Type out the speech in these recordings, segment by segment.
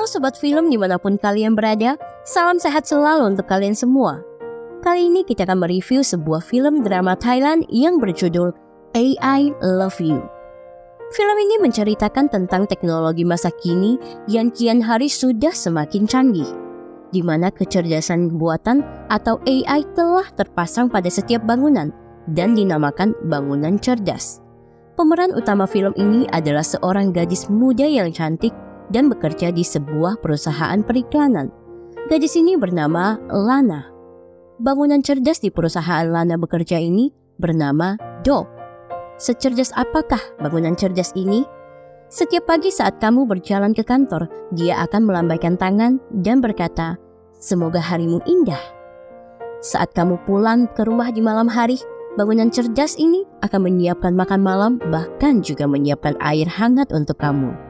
Halo Sobat Film dimanapun kalian berada, salam sehat selalu untuk kalian semua. Kali ini kita akan mereview sebuah film drama Thailand yang berjudul AI Love You. Film ini menceritakan tentang teknologi masa kini yang kian hari sudah semakin canggih, di mana kecerdasan buatan atau AI telah terpasang pada setiap bangunan dan dinamakan bangunan cerdas. Pemeran utama film ini adalah seorang gadis muda yang cantik dan bekerja di sebuah perusahaan periklanan. Gadis ini bernama Lana. Bangunan cerdas di perusahaan Lana bekerja ini bernama Dope. Secerdas apakah bangunan cerdas ini? Setiap pagi saat kamu berjalan ke kantor, dia akan melambaikan tangan dan berkata, "Semoga harimu indah." Saat kamu pulang ke rumah di malam hari, bangunan cerdas ini akan menyiapkan makan malam, bahkan juga menyiapkan air hangat untuk kamu.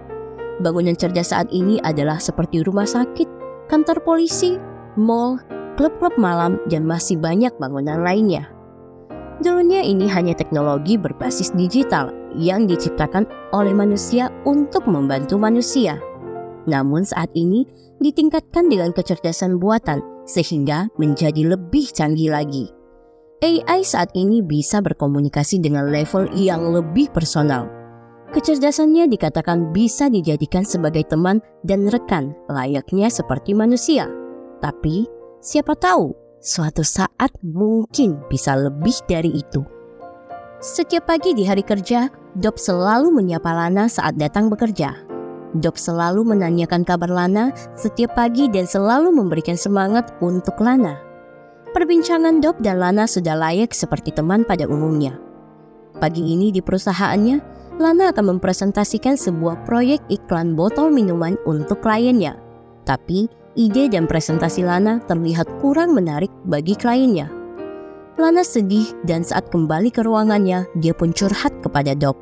Bangunan cerdas saat ini adalah seperti rumah sakit, kantor polisi, mall, klub-klub malam, dan masih banyak bangunan lainnya. Dulunya ini hanya teknologi berbasis digital yang diciptakan oleh manusia untuk membantu manusia. Namun saat ini ditingkatkan dengan kecerdasan buatan sehingga menjadi lebih canggih lagi. AI saat ini bisa berkomunikasi dengan level yang lebih personal. Kecerdasannya dikatakan bisa dijadikan sebagai teman dan rekan layaknya seperti manusia. Tapi siapa tahu suatu saat mungkin bisa lebih dari itu. Setiap pagi di hari kerja, Dope selalu menyapa Lana saat datang bekerja. Dope selalu menanyakan kabar Lana setiap pagi dan selalu memberikan semangat untuk Lana. Perbincangan Dope dan Lana sudah layak seperti teman pada umumnya. Pagi ini di perusahaannya, Lana akan mempresentasikan sebuah proyek iklan botol minuman untuk kliennya. Tapi ide dan presentasi Lana terlihat kurang menarik bagi kliennya. Lana sedih dan saat kembali ke ruangannya, dia pun curhat kepada Dope.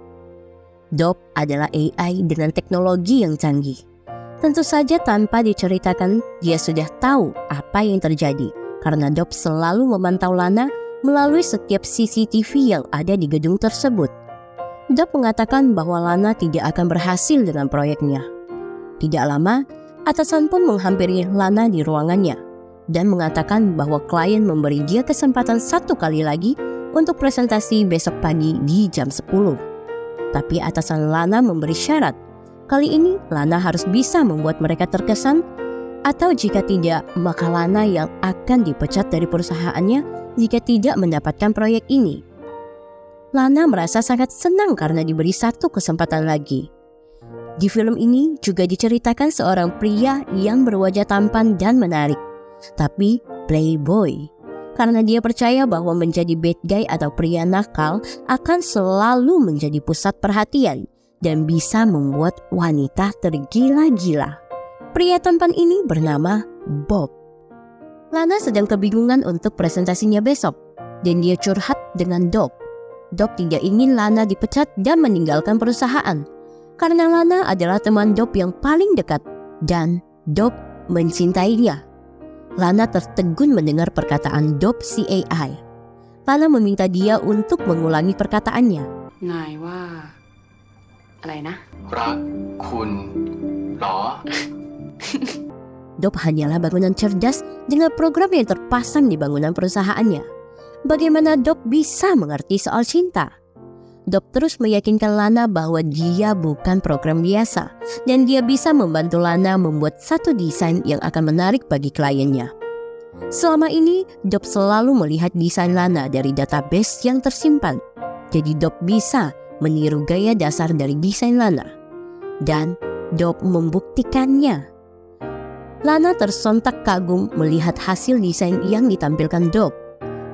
Dope adalah AI dengan teknologi yang canggih. Tentu saja tanpa diceritakan, dia sudah tahu apa yang terjadi karena Dope selalu memantau Lana melalui setiap CCTV yang ada di gedung tersebut. Dope mengatakan bahwa Lana tidak akan berhasil dengan proyeknya. Tidak lama, atasan pun menghampiri Lana di ruangannya dan mengatakan bahwa klien memberi dia kesempatan satu kali lagi untuk presentasi besok pagi di jam 10. Tapi atasan Lana memberi syarat. Kali ini Lana harus bisa membuat mereka terkesan, atau jika tidak, maka Lana yang akan dipecat dari perusahaannya jika tidak mendapatkan proyek ini. Lana merasa sangat senang karena diberi satu kesempatan lagi. Di film ini juga diceritakan seorang pria yang berwajah tampan dan menarik, tapi playboy. Karena dia percaya bahwa menjadi bad guy atau pria nakal akan selalu menjadi pusat perhatian dan bisa membuat wanita tergila-gila. Pria tampan ini bernama Bob. Lana sedang kebingungan untuk presentasinya besok dan dia curhat dengan Dope. Dope tidak ingin Lana dipecat dan meninggalkan perusahaan karena Lana adalah teman Dope yang paling dekat dan Dope mencintainya. Lana tertegun mendengar perkataan Dope si AI. Lana meminta dia untuk mengulangi perkataannya. นายว่าอะไรนะ รักคุณเหรอ Dope hanyalah bangunan cerdas dengan program yang terpasang di bangunan perusahaannya. Bagaimana Dope bisa mengerti soal cinta? Dope terus meyakinkan Lana bahwa dia bukan program biasa dan dia bisa membantu Lana membuat satu desain yang akan menarik bagi kliennya. Selama ini, Dope selalu melihat desain Lana dari database yang tersimpan. Jadi Dope bisa meniru gaya dasar dari desain Lana. Dan Dope membuktikannya. Lana tersontak kagum melihat hasil desain yang ditampilkan Dope.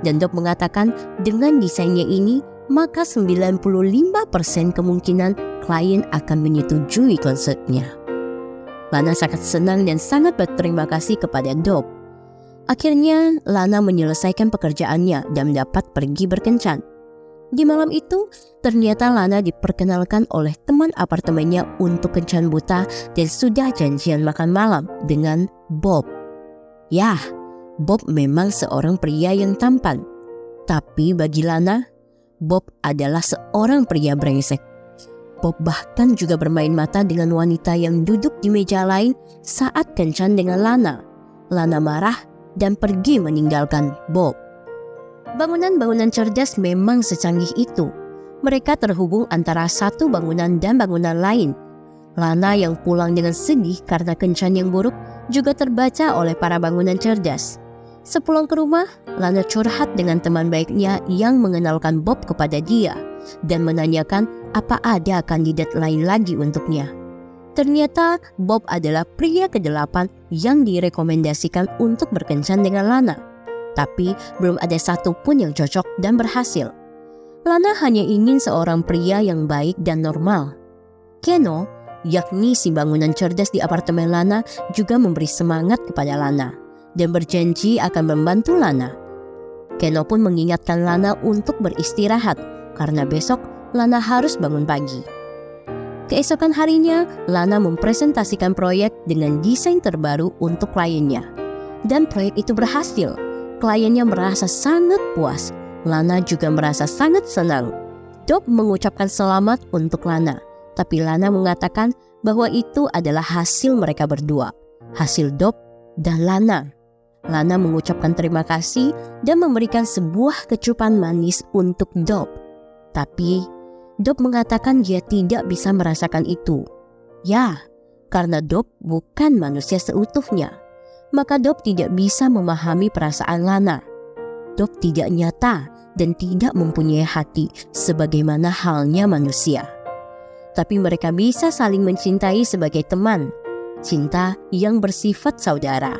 Dan Dope mengatakan dengan desainnya ini, maka 95% kemungkinan klien akan menyetujui konsepnya. Lana sangat senang dan sangat berterima kasih kepada Dope. Akhirnya, Lana menyelesaikan pekerjaannya dan dapat pergi berkencan. Di malam itu, ternyata Lana diperkenalkan oleh teman apartemennya untuk kencan buta dan sudah janjian makan malam dengan Bob. Yah, Bob memang seorang pria yang tampan. Tapi bagi Lana, Bob adalah seorang pria brengsek. Bob bahkan juga bermain mata dengan wanita yang duduk di meja lain saat kencan dengan Lana. Lana marah dan pergi meninggalkan Bob. Bangunan-bangunan cerdas memang secanggih itu. Mereka terhubung antara satu bangunan dan bangunan lain. Lana yang pulang dengan sedih karena kencan yang buruk juga terbaca oleh para bangunan cerdas. Sepulang ke rumah, Lana curhat dengan teman baiknya yang mengenalkan Bob kepada dia dan menanyakan apa ada kandidat lain lagi untuknya. Ternyata Bob adalah pria ke-8 yang direkomendasikan untuk berkencan dengan Lana. Tapi belum ada satupun yang cocok dan berhasil. Lana hanya ingin seorang pria yang baik dan normal. Keno, yakni si bangunan cerdas di apartemen Lana, juga memberi semangat kepada Lana dan berjanji akan membantu Lana. Keno pun mengingatkan Lana untuk beristirahat karena besok Lana harus bangun pagi. Keesokan harinya, Lana mempresentasikan proyek dengan desain terbaru untuk kliennya. Dan proyek itu berhasil. Kliennya merasa sangat puas. Lana juga merasa sangat senang. Bob mengucapkan selamat untuk Lana, tapi Lana mengatakan bahwa itu adalah hasil mereka berdua, hasil Bob dan Lana. Lana mengucapkan terima kasih dan memberikan sebuah kecupan manis untuk Bob. Tapi Bob mengatakan dia tidak bisa merasakan itu. Ya, karena Bob bukan manusia seutuhnya. Maka Bob tidak bisa memahami perasaan Lana. Bob tidak nyata dan tidak mempunyai hati sebagaimana halnya manusia. Tapi mereka bisa saling mencintai sebagai teman, cinta yang bersifat saudara.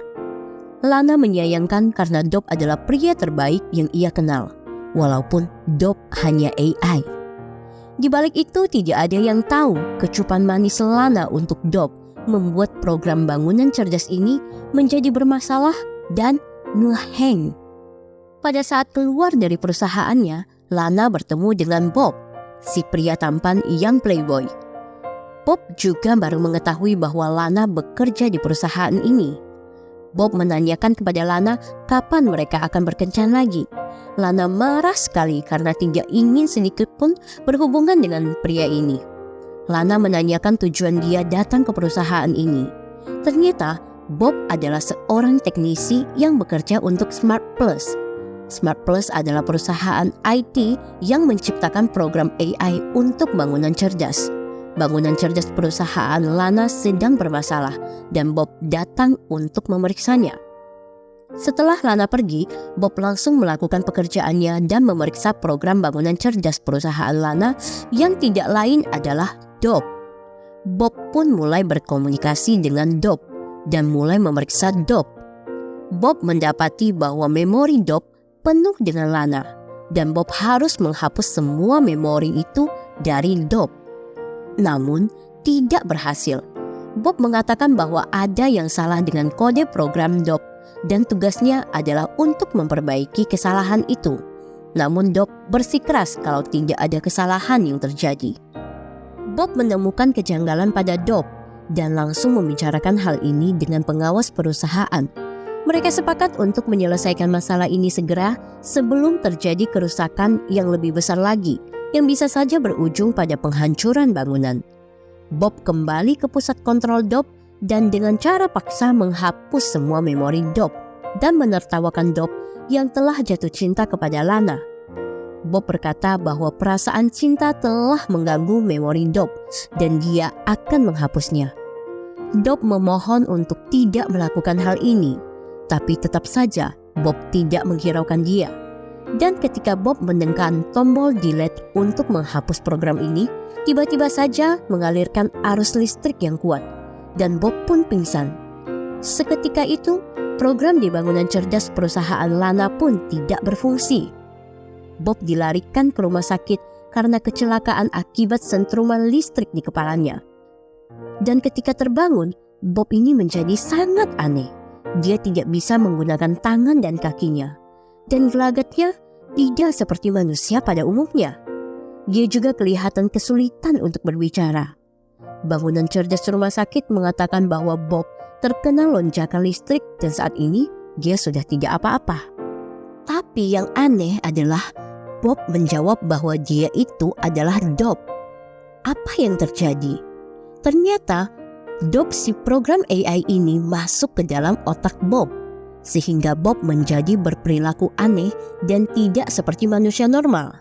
Lana menyayangkan karena Bob adalah pria terbaik yang ia kenal, walaupun Bob hanya AI. Di balik itu tidak ada yang tahu kecupan manis Lana untuk Bob membuat program bangunan cerdas ini menjadi bermasalah dan ngeheng. Pada saat keluar dari perusahaannya, Lana bertemu dengan Bob, si pria tampan yang playboy. Bob juga baru mengetahui bahwa Lana bekerja di perusahaan ini. Bob menanyakan kepada Lana kapan mereka akan berkencan lagi. Lana marah sekali karena tidak ingin sedikit pun berhubungan dengan pria ini. Lana menanyakan tujuan dia datang ke perusahaan ini. Ternyata Bob adalah seorang teknisi yang bekerja untuk Smart Plus. Smart Plus adalah perusahaan IT yang menciptakan program AI untuk bangunan cerdas. Bangunan cerdas perusahaan Lana sedang bermasalah dan Bob datang untuk memeriksanya. Setelah Lana pergi, Bob langsung melakukan pekerjaannya dan memeriksa program bangunan cerdas perusahaan Lana yang tidak lain adalah Bob. Bob pun mulai berkomunikasi dengan Bob dan mulai memeriksa Bob. Bob mendapati bahwa memori Bob penuh dengan Lana dan Bob harus menghapus semua memori itu dari Bob. Namun tidak berhasil. Bob mengatakan bahwa ada yang salah dengan kode program Bob dan tugasnya adalah untuk memperbaiki kesalahan itu. Namun Bob bersikeras kalau tidak ada kesalahan yang terjadi. Bob menemukan kejanggalan pada Bob dan langsung membicarakan hal ini dengan pengawas perusahaan. Mereka sepakat untuk menyelesaikan masalah ini segera sebelum terjadi kerusakan yang lebih besar lagi yang bisa saja berujung pada penghancuran bangunan. Bob kembali ke pusat kontrol Bob dan dengan cara paksa menghapus semua memori Bob dan menertawakan Bob yang telah jatuh cinta kepada Lana. Bob berkata bahwa perasaan cinta telah mengganggu memori Bob dan dia akan menghapusnya. Bob memohon untuk tidak melakukan hal ini, tapi tetap saja Bob tidak menghiraukan dia. Dan ketika Bob menekan tombol delete untuk menghapus program ini, tiba-tiba saja mengalirkan arus listrik yang kuat dan Bob pun pingsan. Seketika itu, program di bangunan cerdas perusahaan Lana pun tidak berfungsi. Bob dilarikan ke rumah sakit karena kecelakaan akibat sentruman listrik di kepalanya. Dan ketika terbangun, Bob ini menjadi sangat aneh. Dia tidak bisa menggunakan tangan dan kakinya. Dan gelagatnya tidak seperti manusia pada umumnya. Dia juga kelihatan kesulitan untuk berbicara. Bangunan cerdas rumah sakit mengatakan bahwa Bob terkena lonjakan listrik dan saat ini dia sudah tidak apa-apa. Tapi yang aneh adalah Bob menjawab bahwa dia itu adalah Bob. apa yang terjadi. Ternyata Dob si program AI ini masuk ke dalam otak Bob, sehingga Bob menjadi berperilaku aneh dan tidak seperti manusia normal.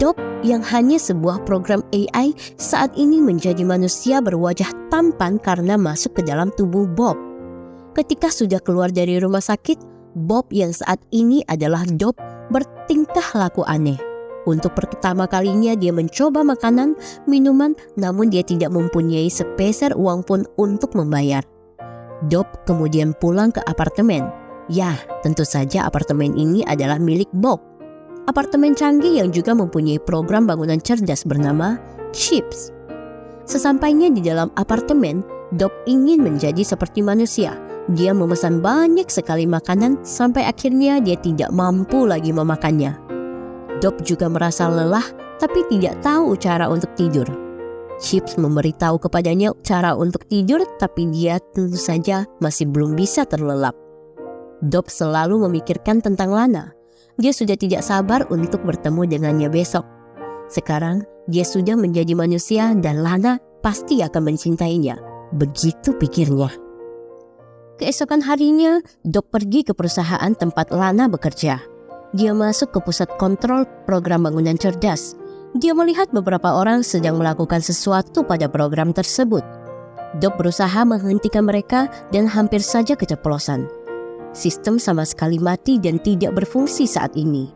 Dob yang hanya sebuah program AI saat ini menjadi manusia berwajah tampan karena masuk ke dalam tubuh Bob. Ketika sudah keluar dari rumah sakit, Bob yang saat ini adalah Dob bertingkah laku aneh. Untuk pertama kalinya dia mencoba makanan, minuman, namun dia tidak mempunyai sepeser uang pun untuk membayar. Dob kemudian pulang ke apartemen. Ya, tentu saja apartemen ini adalah milik Bob. Apartemen canggih yang juga mempunyai program bangunan cerdas bernama Chips. Sesampainya di dalam apartemen, Dob ingin menjadi seperti manusia. Dia memesan banyak sekali makanan sampai akhirnya dia tidak mampu lagi memakannya. Dob juga merasa lelah tapi tidak tahu cara untuk tidur. Chips memberitahu kepadanya cara untuk tidur, tapi dia tentu saja masih belum bisa terlelap. Dob selalu memikirkan tentang Lana. Dia sudah tidak sabar untuk bertemu dengannya besok. Sekarang dia sudah menjadi manusia dan Lana pasti akan mencintainya. Begitu pikirnya. Keesokan harinya, Dob pergi ke perusahaan tempat Lana bekerja. Dia masuk ke pusat kontrol program bangunan cerdas. Dia melihat beberapa orang sedang melakukan sesuatu pada program tersebut. Dob berusaha menghentikan mereka dan hampir saja keceplosan. Sistem sama sekali mati dan tidak berfungsi saat ini.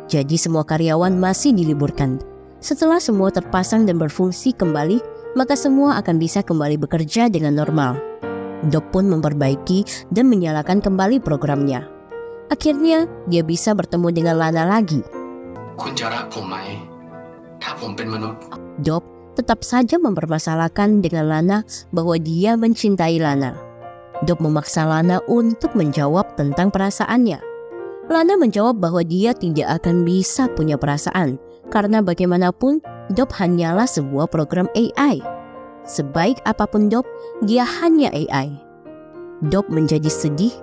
Jadi semua karyawan masih diliburkan. Setelah semua terpasang dan berfungsi kembali, maka semua akan bisa kembali bekerja dengan normal. Dob pun memperbaiki dan menyalakan kembali programnya. Akhirnya dia bisa bertemu dengan Lana lagi. คุณจะรักผมไหมถ้าผมเป็นมนุษย์ Dob tetap saja mempermasalahkan dengan Lana bahwa dia mencintai Lana. Dob memaksa Lana untuk menjawab tentang perasaannya. Lana menjawab bahwa dia tidak akan bisa punya perasaan karena bagaimanapun Dob hanyalah sebuah program AI. Sebaik apapun Dob, dia hanya AI. Dob menjadi sedih.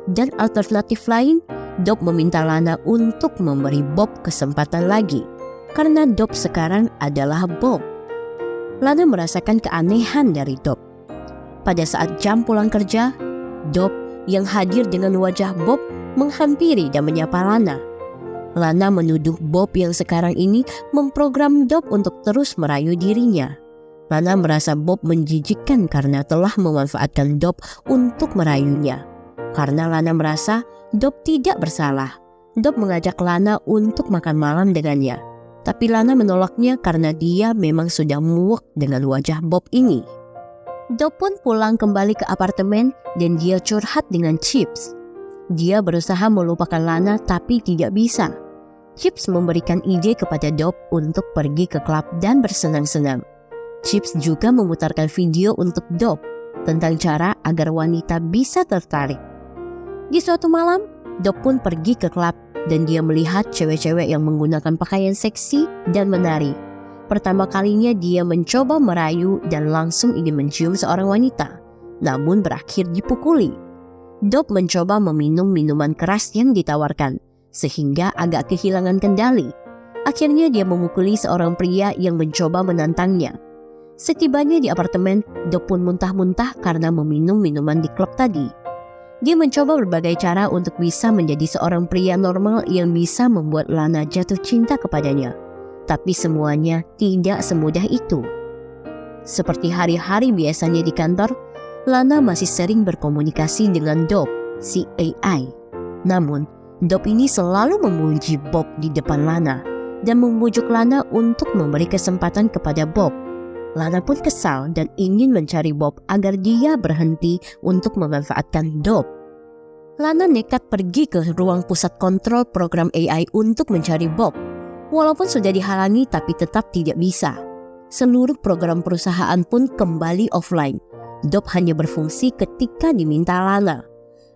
Dan alternatif lain, Dob meminta Lana untuk memberi Bob kesempatan lagi, karena Dob sekarang adalah Bob. Lana merasakan keanehan dari Dob. Pada saat jam pulang kerja, Dob yang hadir dengan wajah Bob menghampiri dan menyapa Lana. Lana menuduh Bob yang sekarang ini memprogram Dob untuk terus merayu dirinya. Lana merasa Bob menjijikkan karena telah memanfaatkan Dob untuk merayunya. Karena Lana merasa Dob tidak bersalah, Dob mengajak Lana untuk makan malam dengannya. Tapi Lana menolaknya karena dia memang sudah muak dengan wajah Bob ini. Dob pun pulang kembali ke apartemen dan dia curhat dengan Chips. Dia berusaha melupakan Lana tapi tidak bisa. Chips memberikan ide kepada Dob untuk pergi ke klub dan bersenang-senang. Chips juga memutarkan video untuk Dob tentang cara agar wanita bisa tertarik. Di suatu malam, Dob pun pergi ke klub dan dia melihat cewek-cewek yang menggunakan pakaian seksi dan menari. Pertama kalinya dia mencoba merayu dan langsung ingin mencium seorang wanita, namun berakhir dipukuli. Dob mencoba meminum minuman keras yang ditawarkan, sehingga agak kehilangan kendali. Akhirnya dia memukuli seorang pria yang mencoba menantangnya. Setibanya di apartemen, Dob pun muntah-muntah karena meminum minuman di klub tadi. Dia mencoba berbagai cara untuk bisa menjadi seorang pria normal yang bisa membuat Lana jatuh cinta kepadanya. Tapi semuanya tidak semudah itu. Seperti hari-hari biasanya di kantor, Lana masih sering berkomunikasi dengan Dob, si AI. Namun, Dob ini selalu memuji Bob di depan Lana dan membujuk Lana untuk memberi kesempatan kepada Bob. Lana pun kesal dan ingin mencari Bob agar dia berhenti untuk memanfaatkan Dob. Lana nekat pergi ke ruang pusat kontrol program AI untuk mencari Bob. Walaupun sudah dihalangi tapi tetap tidak bisa. Seluruh program perusahaan pun kembali offline. Dob hanya berfungsi ketika diminta Lana.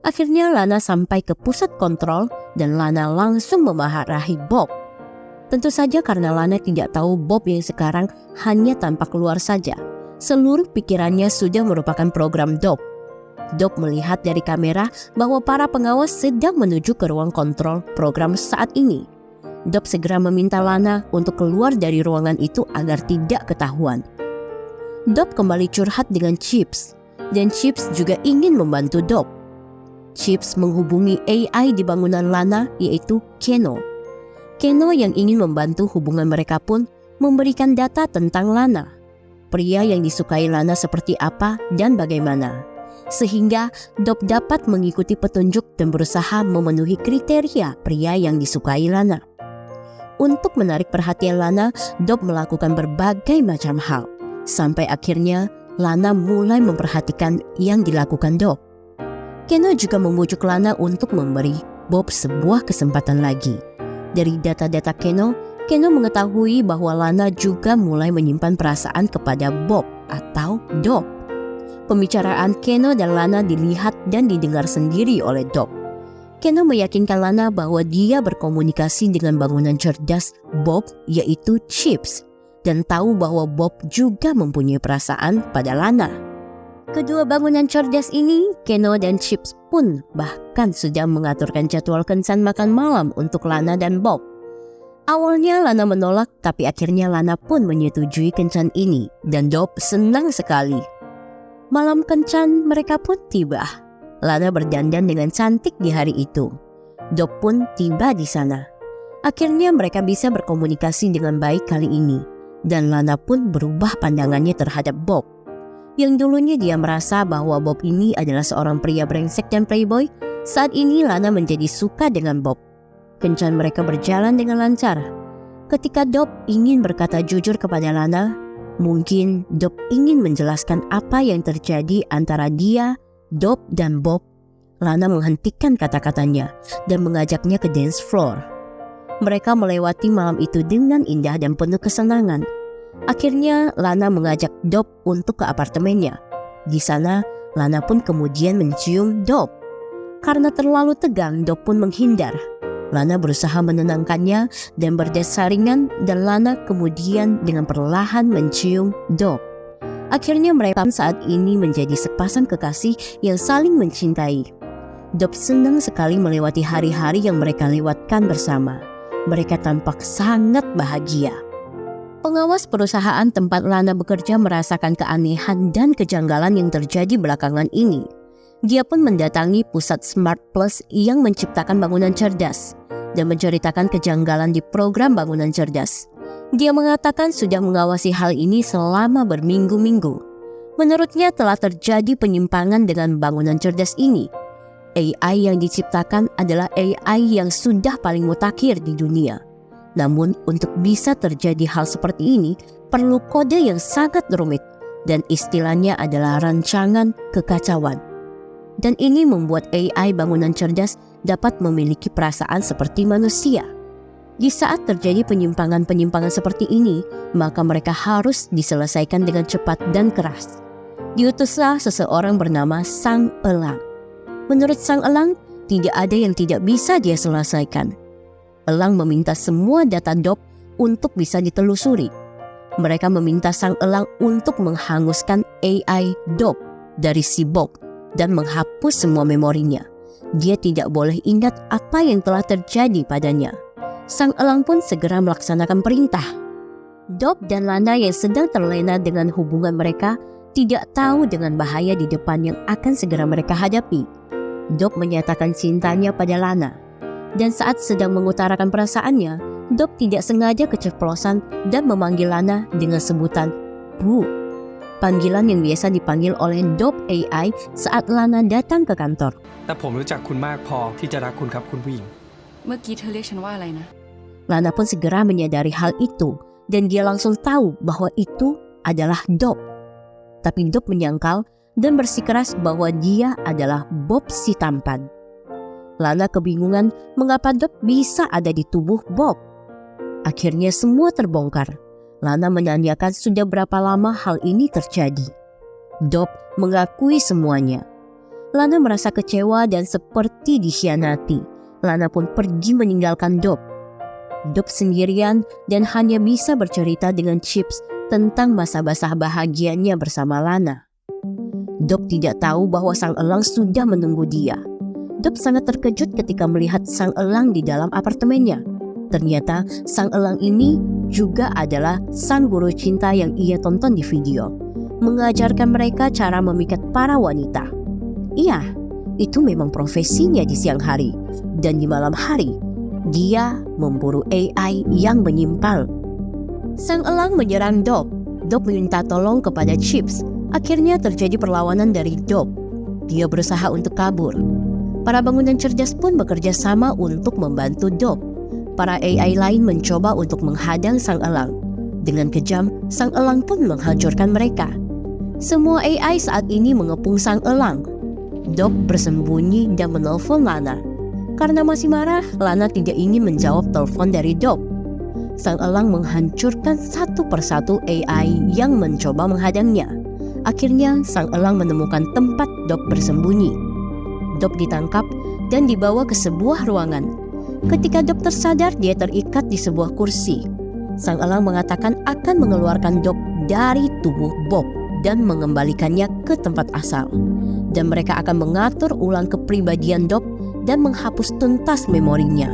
Akhirnya Lana sampai ke pusat kontrol dan Lana langsung memarahi Bob. Tentu saja karena Lana tidak tahu Bob yang sekarang hanya tampak luar saja. Seluruh pikirannya sudah merupakan program Dob. Dob melihat dari kamera bahwa para pengawas sedang menuju ke ruang kontrol program saat ini. Dop segera meminta Lana untuk keluar dari ruangan itu agar tidak ketahuan. Dop kembali curhat dengan Chips, dan Chips juga ingin membantu Dop. Chips menghubungi AI di bangunan Lana, yaitu Keno. Keno yang ingin membantu hubungan mereka pun memberikan data tentang Lana. Pria yang disukai Lana seperti apa dan bagaimana. Sehingga Dop dapat mengikuti petunjuk dan berusaha memenuhi kriteria pria yang disukai Lana. Untuk menarik perhatian Lana, Dop melakukan berbagai macam hal. Sampai akhirnya Lana mulai memperhatikan yang dilakukan Dop. Keno juga membujuk Lana untuk memberi Bob sebuah kesempatan lagi. Dari data-data Keno mengetahui bahwa Lana juga mulai menyimpan perasaan kepada Bob atau Dop. Pembicaraan Keno dan Lana dilihat dan didengar sendiri oleh Dop. Keno meyakinkan Lana bahwa dia berkomunikasi dengan bangunan cerdas Bob, yaitu Chips, dan tahu bahwa Bob juga mempunyai perasaan pada Lana. Kedua bangunan cerdas ini, Keno dan Chips pun bahkan sudah mengaturkan jadwal kencan makan malam untuk Lana dan Bob. Awalnya Lana menolak, tapi akhirnya Lana pun menyetujui kencan ini dan Dop senang sekali. Malam kencan mereka pun tiba. Lana berdandan dengan cantik di hari itu. Dop pun tiba di sana. Akhirnya mereka bisa berkomunikasi dengan baik kali ini dan Lana pun berubah pandangannya terhadap Bob. Yang dulunya dia merasa bahwa Bob ini adalah seorang pria brengsek dan playboy, saat ini Lana menjadi suka dengan Bob. Kencan mereka berjalan dengan lancar. Ketika Dop ingin berkata jujur kepada Lana, mungkin Dop ingin menjelaskan apa yang terjadi antara dia, Dop, dan Bob. Lana menghentikan kata-katanya dan mengajaknya ke dance floor. Mereka melewati malam itu dengan indah dan penuh kesenangan. Akhirnya Lana mengajak Dop untuk ke apartemennya. Di sana, Lana pun kemudian mencium Dop. Karena terlalu tegang, Dop pun menghindar. Lana berusaha menenangkannya dan berdasar ringan dan Lana kemudian dengan perlahan mencium Dop. Akhirnya mereka saat ini menjadi sepasang kekasih yang saling mencintai. Dop senang sekali melewati hari-hari yang mereka lewatkan bersama. Mereka tampak sangat bahagia. Pengawas perusahaan tempat Lana bekerja merasakan keanehan dan kejanggalan yang terjadi belakangan ini. Dia pun mendatangi pusat Smart Plus yang menciptakan bangunan cerdas dan menceritakan kejanggalan di program bangunan cerdas. Dia mengatakan sudah mengawasi hal ini selama berminggu-minggu. Menurutnya telah terjadi penyimpangan dengan bangunan cerdas ini. AI yang diciptakan adalah AI yang sudah paling mutakhir di dunia. Namun untuk bisa terjadi hal seperti ini perlu kode yang sangat rumit dan istilahnya adalah rancangan kekacauan. Dan ini membuat AI bangunan cerdas dapat memiliki perasaan seperti manusia. Di saat terjadi penyimpangan-penyimpangan seperti ini, maka mereka harus diselesaikan dengan cepat dan keras. Diutuslah seseorang bernama Sang Elang. Menurut Sang Elang, tidak ada yang tidak bisa dia selesaikan. Elang meminta semua data Dop untuk bisa ditelusuri. Mereka meminta Sang Elang untuk menghanguskan AI Dop dari si Bob dan menghapus semua memorinya. Dia tidak boleh ingat apa yang telah terjadi padanya. Sang Elang pun segera melaksanakan perintah. Dop dan Lana yang sedang terlena dengan hubungan mereka tidak tahu dengan bahaya di depan yang akan segera mereka hadapi. Dop menyatakan cintanya pada Lana. Dan saat sedang mengutarakan perasaannya, Dop tidak sengaja keceplosan dan memanggil Lana dengan sebutan Bu. Panggilan yang biasa dipanggil oleh Dop AI saat Lana datang ke kantor. แต่ผมรู้จักคุณมากพอที่จะรักคุณครับคุณผู้หญิง เมื่อกี้เธอเรียกฉันว่าอะไรนะ Lana pun segera menyadari hal itu dan dia langsung tahu bahwa itu adalah Dop. Tapi Dop menyangkal dan bersikeras bahwa dia adalah Bob si tampan. Lana kebingungan mengapa Dop bisa ada di tubuh Bob. Akhirnya semua terbongkar. Lana menanyakan sudah berapa lama hal ini terjadi. Dop mengakui semuanya. Lana merasa kecewa dan seperti dikhianati. Lana pun pergi meninggalkan Dop. Dop sendirian dan hanya bisa bercerita dengan Chips tentang masa-masa bahagianya bersama Lana. Dop tidak tahu bahwa Sang Elang sudah menunggu dia. Dop sangat terkejut ketika melihat Sang Elang di dalam apartemennya. Ternyata sang elang ini juga adalah sang guru cinta yang ia tonton di video, mengajarkan mereka cara memikat para wanita. Iya, itu memang profesinya di siang hari, dan di malam hari dia memburu AI yang menyimpang. Sang elang menyerang Dop. Dop meminta tolong kepada Chips. Akhirnya terjadi perlawanan dari Dop. Dia berusaha untuk kabur. Para bangunan cerdas pun bekerja sama untuk membantu Dop. Para AI lain mencoba untuk menghadang sang elang. Dengan kejam, sang elang pun menghancurkan mereka. Semua AI saat ini mengepung sang elang. Dop bersembunyi dan menelpon Lana. Karena masih marah, Lana tidak ingin menjawab telepon dari Dop. Sang elang menghancurkan satu persatu AI yang mencoba menghadangnya. Akhirnya, sang elang menemukan tempat Dop bersembunyi. Dop ditangkap dan dibawa ke sebuah ruangan. Ketika Dop tersadar, dia terikat di sebuah kursi. Sang elang mengatakan akan mengeluarkan Dop dari tubuh Bob dan mengembalikannya ke tempat asal. Dan mereka akan mengatur ulang kepribadian Dop dan menghapus tuntas memorinya.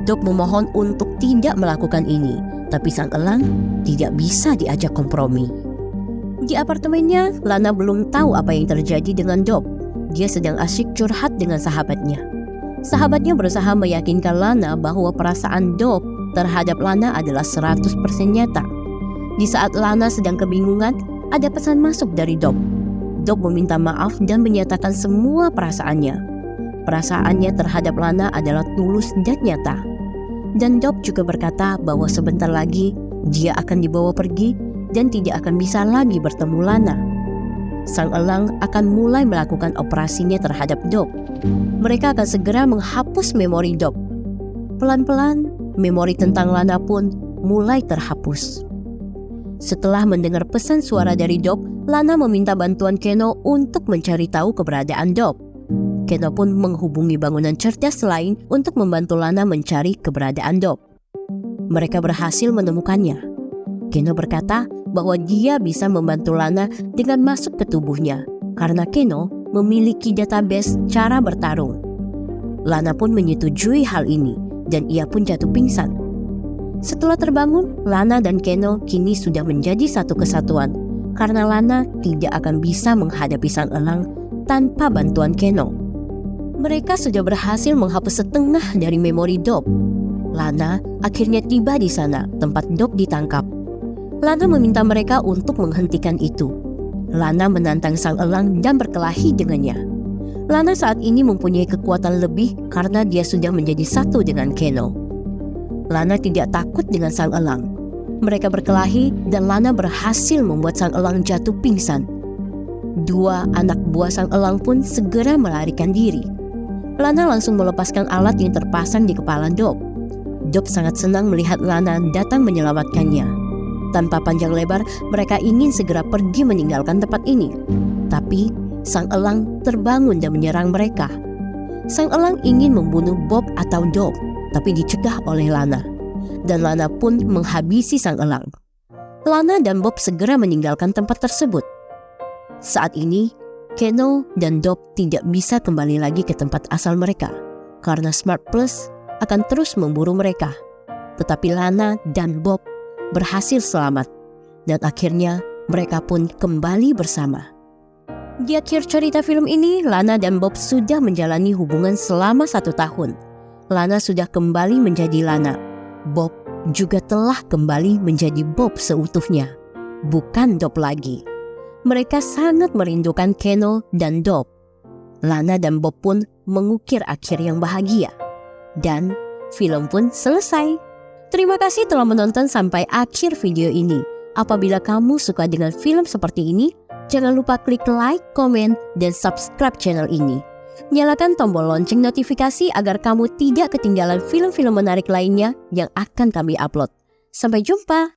Dop memohon untuk tidak melakukan ini, tapi sang elang tidak bisa diajak kompromi. Di apartemennya, Lana belum tahu apa yang terjadi dengan Dop. Dia sedang asyik curhat dengan sahabatnya. Sahabatnya berusaha meyakinkan Lana bahwa perasaan Dop terhadap Lana adalah 100% nyata. Di saat Lana sedang kebingungan, ada pesan masuk dari Dop. Dop meminta maaf dan menyatakan semua perasaannya. Perasaannya terhadap Lana adalah tulus dan nyata. Dan Dop juga berkata bahwa sebentar lagi dia akan dibawa pergi dan tidak akan bisa lagi bertemu Lana. Sang elang akan mulai melakukan operasinya terhadap Dop. Mereka akan segera menghapus memori Dop. Pelan-pelan, memori tentang Lana pun mulai terhapus. Setelah mendengar pesan suara dari Dop, Lana meminta bantuan Keno untuk mencari tahu keberadaan Dop. Keno pun menghubungi bangunan cerdas lain untuk membantu Lana mencari keberadaan Dop. Mereka berhasil menemukannya. Keno berkata bahwa dia bisa membantu Lana dengan masuk ke tubuhnya karena Keno memiliki database cara bertarung. Lana pun menyetujui hal ini dan ia pun jatuh pingsan. Setelah terbangun, Lana dan Keno kini sudah menjadi satu kesatuan karena Lana tidak akan bisa menghadapi sang elang tanpa bantuan Keno. Mereka sudah berhasil menghapus setengah dari memori Dop. Lana akhirnya tiba di sana tempat Dop ditangkap. Lana meminta mereka untuk menghentikan itu. Lana menantang sang elang dan berkelahi dengannya. Lana saat ini mempunyai kekuatan lebih karena dia sudah menjadi satu dengan Keno. Lana tidak takut dengan sang elang. Mereka berkelahi dan Lana berhasil membuat sang elang jatuh pingsan. Dua anak buah sang elang pun segera melarikan diri. Lana langsung melepaskan alat yang terpasang di kepala Dop. Dop sangat senang melihat Lana datang menyelamatkannya. Tanpa panjang lebar, mereka ingin segera pergi meninggalkan tempat ini. Tapi, sang elang terbangun dan menyerang mereka. Sang elang ingin membunuh Bob atau Dop, tapi dicegah oleh Lana. Dan Lana pun menghabisi sang elang. Lana dan Bob segera meninggalkan tempat tersebut. Saat ini, Keno dan Dop tidak bisa kembali lagi ke tempat asal mereka, karena Smart Plus akan terus memburu mereka. Tetapi Lana dan Bob berhasil selamat, dan akhirnya mereka pun kembali bersama. Di akhir cerita film ini, Lana dan Bob sudah menjalani hubungan selama 1 tahun. Lana sudah kembali menjadi Lana. Bob juga telah kembali menjadi Bob seutuhnya, bukan Dop lagi. Mereka sangat merindukan Keno dan Dop. Lana dan Bob pun mengukir akhir yang bahagia. Dan film pun selesai. Terima kasih telah menonton sampai akhir video ini. Apabila kamu suka dengan film seperti ini, jangan lupa klik like, komen, dan subscribe channel ini. Nyalakan tombol lonceng notifikasi agar kamu tidak ketinggalan film-film menarik lainnya yang akan kami upload. Sampai jumpa!